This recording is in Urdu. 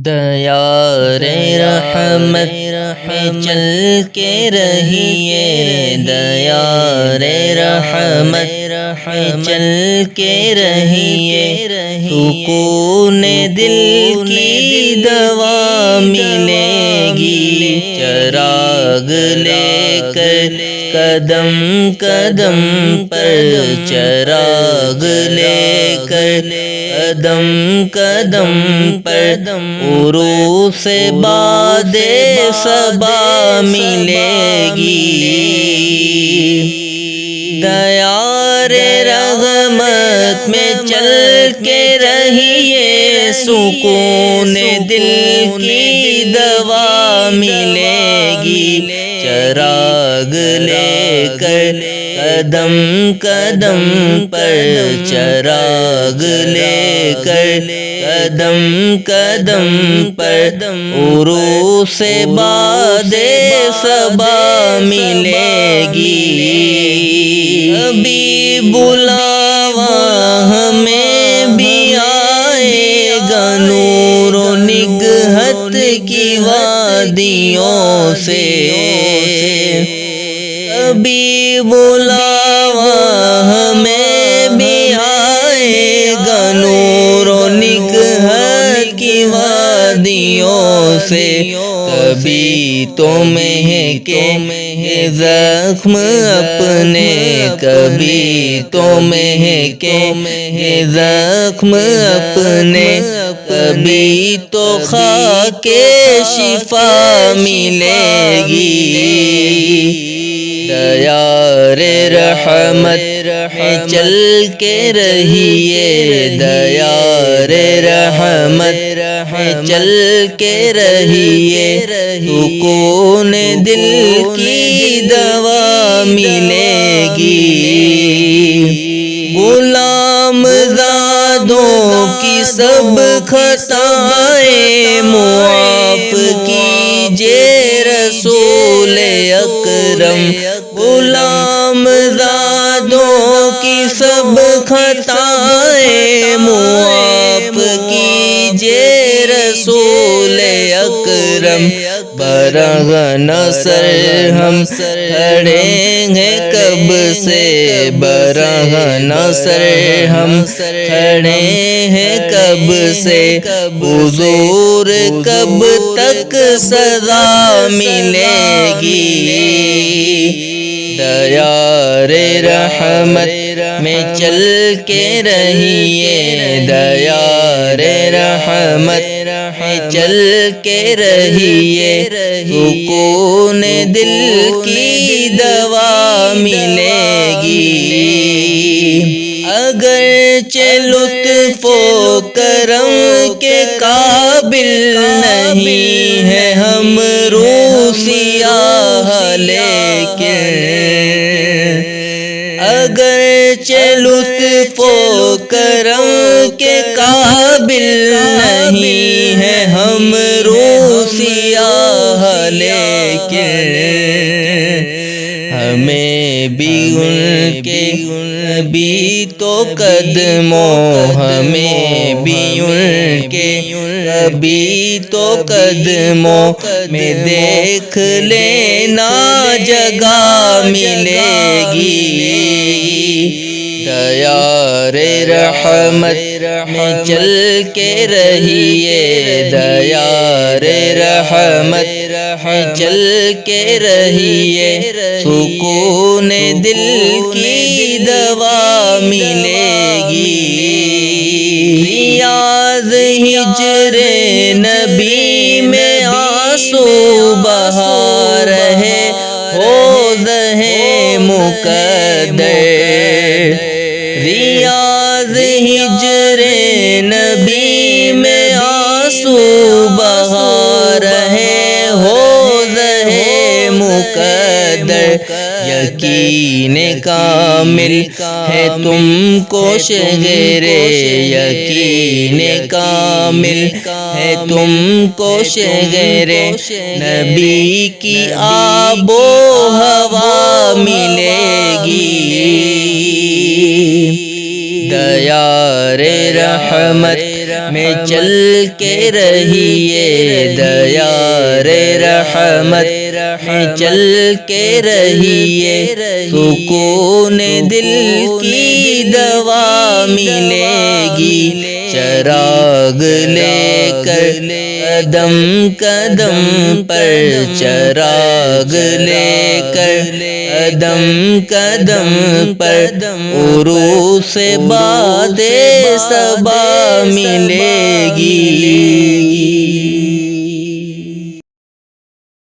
دیار رحمت میں چل کے رہیے، دیار رحمت میں چل کے رہیے، سکون دل کی دوا ملے گی، چراغ لے کر قدم قدم پر، چراغ لے کر قدم قدم پر، عروس باد صبا ملے گی، دیار رحمت میں چل کے رہیے، سکون دل کی دوا ملے گی، چراغ لے کر قدم قدم پر، چراغ لے کر قدم قدم پر، عروس باد صبا ملے گی، ابھی بلاوا ہمیں بھی آئے گا نور و نگہت کی وادیوں سے، ابھی بلاوا ہمیں بھی آئے گا نور و نگہت کی وادیوں سے، کبھی تو مہکے زخم اپنے، کبھی تو مہکے زخم اپنے، کبھی تو خاک شفا ملے گی، دیار رحمت میں چل کے رہیے، دیار رحمت میں چل کے رہیے، سکون دل کی دوا ملے گی، غلام زادوں کی سب خطائیں معاف کیجئے رسول اکرم، غلام زادوں کی سب خطائیں معاف کیجئے رسول اکرم، برہ نصر ہم کھڑے ہیں کب سے، برہ نصر ہم کھڑے ہیں کب سے، حضور کب تک سزا ملے گی، دیار رحمت میں چل کے رہیے، دیار رحمت میں چل کے رہیے، سکون دل کی دوا ملے گی، اگرچہ لطف و کرم کے قابل نہیں ہیں ہم روسیاہ، لیکن اگرچہ لطف و کرم کے قابل نہیں ہیں ہم روسیاہ، لیکن ہمیں بھی ان کے بھی تو قدموں، ہمیں بھی ان کے بھی تو قدموں میں دیکھ لینا جگہ ملے گی، دیار رحمت میں چل کے رہیے، دیار رحمت میں چل کے رہیے، سکون دل کی دوا ملے گی، ریاض ہجر نبی میں آنسو بہا رہے حوض ہے مقدر، ریاض ہجر نبی میں آنسو بہا رہے حوض ہے مقدر، یقین کامل ہے تم کو شہر، یقین کامل ہے تم کو شہر، نبی کی آب و ہوا ملے گی، دیار رحمت میں چل کے رہیے دیار رحمت میں چل کے رہیے سکون دل کی دوا ملے گی چراغ لے کر قدم قدم پر چراغ لے کر قدم قدم پر عروس باد صبا ملے گی